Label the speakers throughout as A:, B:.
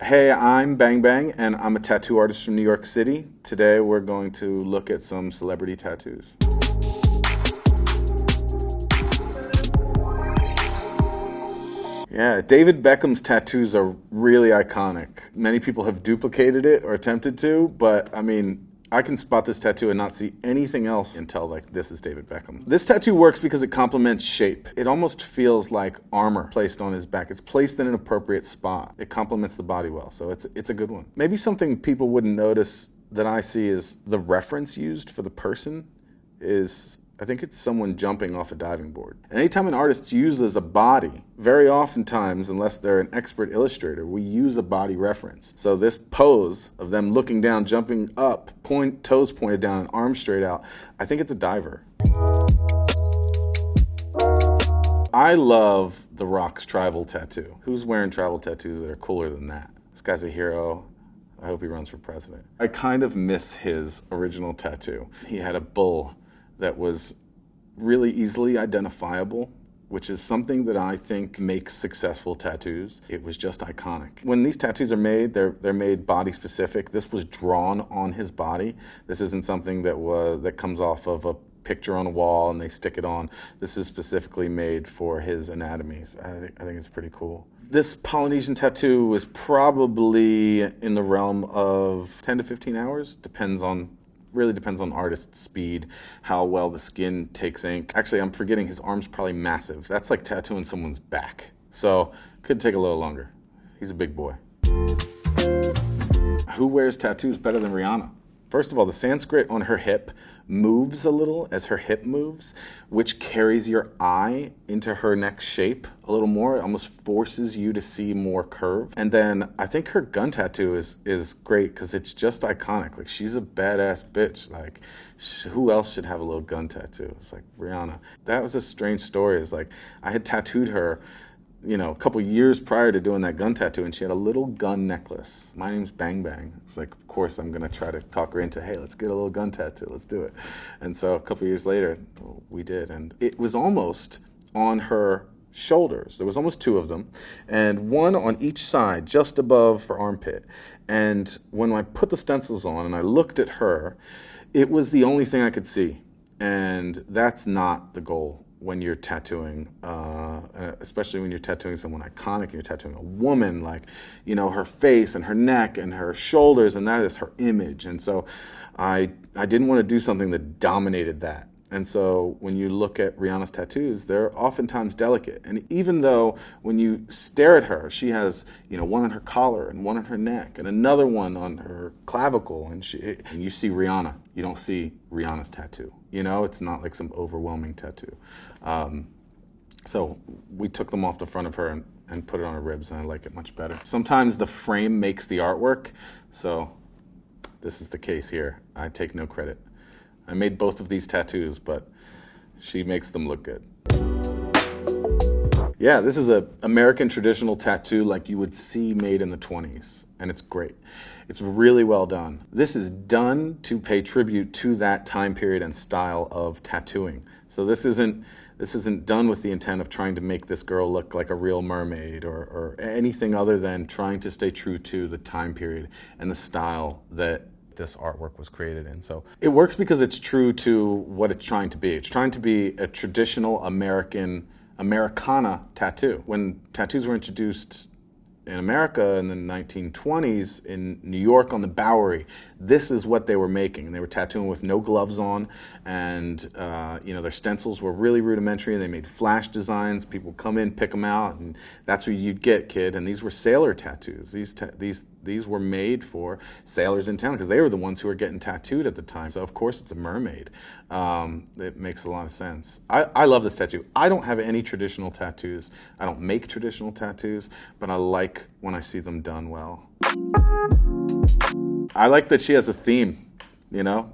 A: Hey, I'm Bang Bang, and I'm a tattoo artist from New York City. Today we're going to look at some celebrity tattoos. Yeah, David Beckham's tattoos are really iconic. Many people have duplicated it or attempted to, but I mean, I can spot this tattoo and not see anything else and tell like this is David Beckham. This tattoo works because it complements shape. It almost feels like armor placed on his back. It's placed in an appropriate spot. It complements the body well, so it's a good one. Maybe something people wouldn't notice that I see is the reference used for the person is, I think it's someone jumping off a diving board. And anytime an artist uses a body, very oftentimes, unless they're an expert illustrator, we use a body reference. So this pose of them looking down, jumping up, toes pointed down, and arms straight out, I think it's a diver. I love The Rock's tribal tattoo. Who's wearing tribal tattoos that are cooler than that? This guy's a hero. I hope he runs for president. I kind of miss his original tattoo. He had a bull that was really easily identifiable, which is something that I think makes successful tattoos. It was just iconic. When these tattoos are made, they're made body specific. This was drawn on his body. This isn't something that comes off of a picture on a wall and they stick it on. This is specifically made for his anatomy. So I think it's pretty cool. This Polynesian tattoo was probably in the realm of 10 to 15 hours, really depends on artist speed, how well the skin takes ink. Actually, I'm forgetting his arm's probably massive. That's like tattooing someone's back. So, could take a little longer. He's a big boy. Who wears tattoos better than Rihanna? First of all, the Sanskrit on her hip moves a little as her hip moves, which carries your eye into her neck shape a little more. It almost forces you to see more curve. And then I think her gun tattoo is great because it's just iconic. Like, she's a badass bitch. Like, who else should have a little gun tattoo? It's like Rihanna. That was a strange story. It's like I had tattooed her, a couple years prior to doing that gun tattoo, and she had a little gun necklace. My name's Bang Bang. It's like, of course, I'm gonna try to talk her into, hey, let's get a little gun tattoo, let's do it. And so a couple years later, we did, and it was almost on her shoulders. There was almost two of them, and one on each side, just above her armpit. And when I put the stencils on and I looked at her, it was the only thing I could see. And that's not the goal when you're tattooing, especially when you're tattooing someone iconic and you're tattooing a woman, like, her face and her neck and her shoulders, and that is her image. And so I didn't want to do something that dominated that. And so when you look at Rihanna's tattoos, they're oftentimes delicate. And even though when you stare at her, she has, one on her collar and one on her neck and another one on her clavicle, and you see Rihanna, you don't see Rihanna's tattoo. It's not like some overwhelming tattoo. So we took them off the front of her and put it on her ribs, and I like it much better. Sometimes the frame makes the artwork, so this is the case here. I take no credit. I made both of these tattoos, but she makes them look good. Yeah, this is an American traditional tattoo like you would see made in the 20s, and it's great. It's really well done. This is done to pay tribute to that time period and style of tattooing. So this isn't done with the intent of trying to make this girl look like a real mermaid or anything other than trying to stay true to the time period and the style that this artwork was created in. So it works because it's true to what it's trying to be. It's trying to be a traditional Americana tattoo. When tattoos were introduced in America in the 1920s in New York on the Bowery, this is what they were making. And they were tattooing with no gloves on, and their stencils were really rudimentary, and they made flash designs. People come in, pick them out, and that's what you'd get, kid. And these were sailor tattoos. These were made for sailors in town because they were the ones who were getting tattooed at the time. So of course it's a mermaid. It makes a lot of sense. I love this tattoo. I don't have any traditional tattoos. I don't make traditional tattoos, but I like when I see them done well. I like that she has a theme,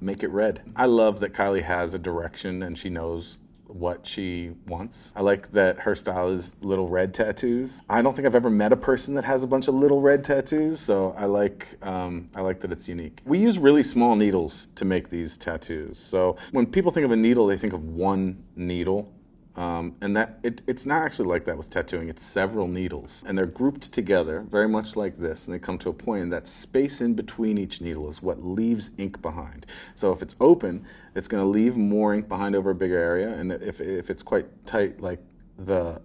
A: make it red. I love that Kylie has a direction and she knows what she wants. I like that her style is little red tattoos. I don't think I've ever met a person that has a bunch of little red tattoos, so I like that it's unique. We use really small needles to make these tattoos. So when people think of a needle, they think of one needle. And it's not actually like that with tattooing. It's several needles, and they're grouped together very much like this, and they come to a point, and that space in between each needle is what leaves ink behind. So if it's open, it's going to leave more ink behind over a bigger area, and if it's quite tight, like the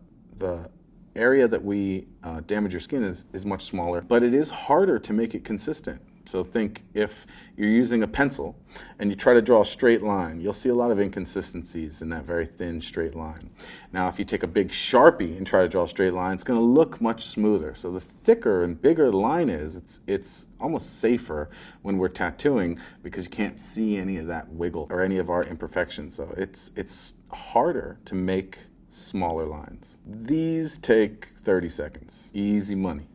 A: area that we damage your skin is much smaller, but it is harder to make it consistent. So think if you're using a pencil and you try to draw a straight line, you'll see a lot of inconsistencies in that very thin straight line. Now, if you take a big Sharpie and try to draw a straight line, it's going to look much smoother. So the thicker and bigger the line is, it's almost safer when we're tattooing because you can't see any of that wiggle or any of our imperfections. So it's harder to make smaller lines. These take 30 seconds. Easy money.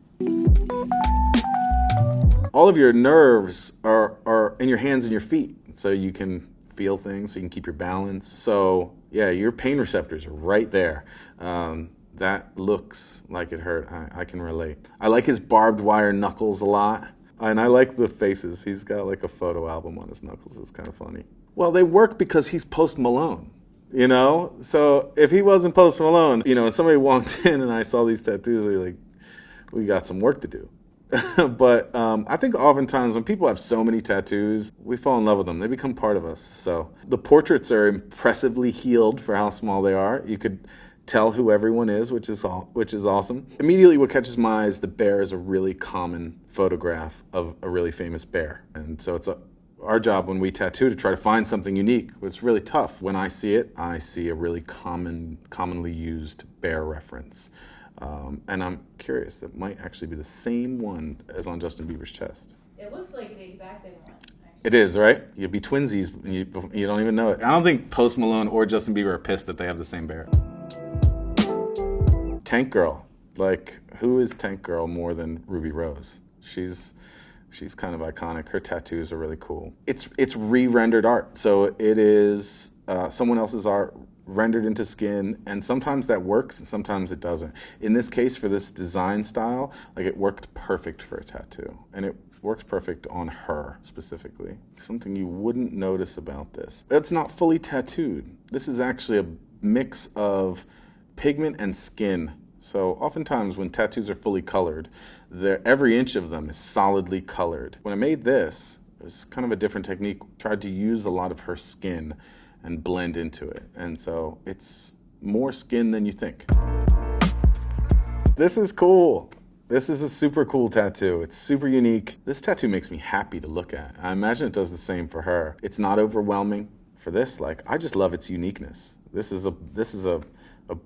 A: All of your nerves are in your hands and your feet, so you can feel things, so you can keep your balance. So yeah, your pain receptors are right there. That looks like it hurt. I can relate. I like his barbed wire knuckles a lot, and I like the faces. He's got like a photo album on his knuckles. It's kind of funny. Well, they work because he's Post Malone. You know, so if he wasn't Post Malone, you know, and somebody walked in and I saw these tattoos, they're like, we got some work to do. But I think oftentimes when people have so many tattoos, we fall in love with them. They become part of us. So the portraits are impressively healed for how small they are. You could tell who everyone is, which is awesome. Immediately what catches my eye is the bear is a really common photograph of a really famous bear. And so it's our job when we tattoo to try to find something unique. It's really tough. When I see it, I see a really commonly used bear reference. And I'm curious, it might actually be the same one as on Justin Bieber's chest.
B: It looks like the exact same one, actually.
A: It is, right? You'd be twinsies, and you don't even know it. I don't think Post Malone or Justin Bieber are pissed that they have the same bear. Tank Girl. Like, who is Tank Girl more than Ruby Rose? She's kind of iconic. Her tattoos are really cool. It's re-rendered art, so it is someone else's art rendered into skin, and sometimes that works and sometimes it doesn't. In this case, for this design style, like it worked perfect for a tattoo, and it works perfect on her specifically. Something you wouldn't notice about this. It's not fully tattooed. This is actually a mix of pigment and skin. So oftentimes when tattoos are fully colored, every inch of them is solidly colored. When I made this, it was kind of a different technique. Tried to use a lot of her skin and blend into it. And so it's more skin than you think. This is cool. This is a super cool tattoo. It's super unique. This tattoo makes me happy to look at. I imagine it does the same for her. It's not overwhelming. For this, like, I just love its uniqueness. This is a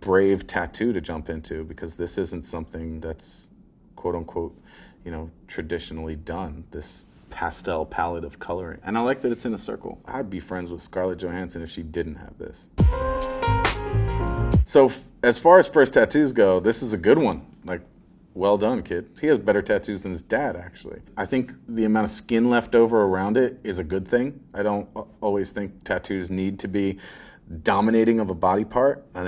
A: brave tattoo to jump into because this isn't something that's quote unquote, you know, traditionally done. This pastel palette of coloring. And I like that it's in a circle. I'd be friends with Scarlett Johansson if she didn't have this. So as far as first tattoos go, this is a good one. Like, well done, kid. He has better tattoos than his dad, actually. I think the amount of skin left over around it is a good thing. I don't always think tattoos need to be dominating of a body part. I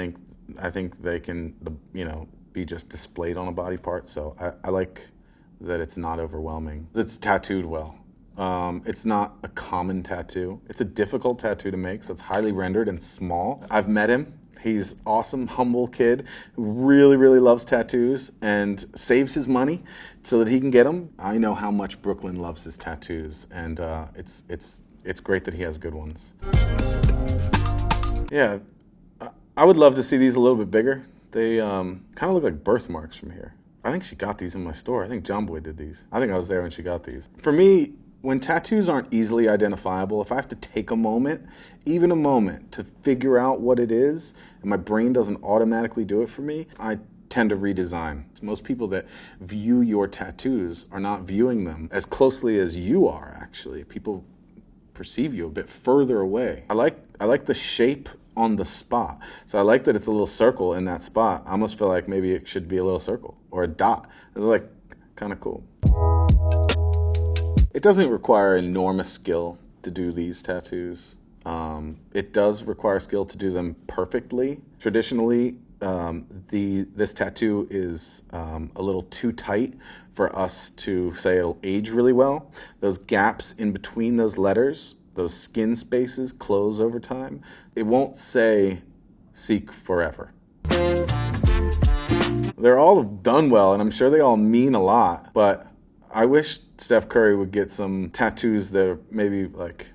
A: think they can, you know, be just displayed on a body part. So I like that it's not overwhelming. It's tattooed well. It's not a common tattoo. It's a difficult tattoo to make, so it's highly rendered and small. I've met him. He's awesome, humble kid who really, really loves tattoos and saves his money so that he can get them. I know how much Brooklyn loves his tattoos, and it's great that he has good ones. Yeah, I would love to see these a little bit bigger. They kind of look like birthmarks from here. I think she got these in my store. I think John Boy did these. I think I was there when she got these. For me, when tattoos aren't easily identifiable, if I have to take a moment, even a moment, to figure out what it is, and my brain doesn't automatically do it for me, I tend to redesign. Most people that view your tattoos are not viewing them as closely as you are, actually. People perceive you a bit further away. I like the shape on the spot. So I like that it's a little circle in that spot. I almost feel like maybe it should be a little circle or a dot. It's like kind of cool. It doesn't require enormous skill to do these tattoos. It does require skill to do them perfectly. Traditionally, this tattoo is a little too tight for us to say it'll age really well. Those gaps in between those letters, those skin spaces close over time. It won't say seek forever. They're all done well, and I'm sure they all mean a lot, but I wish Steph Curry would get some tattoos that are maybe like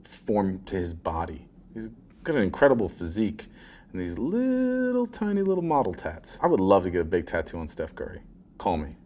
A: formed to his body. He's got an incredible physique and these little tiny little model tats. I would love to get a big tattoo on Steph Curry. Call me.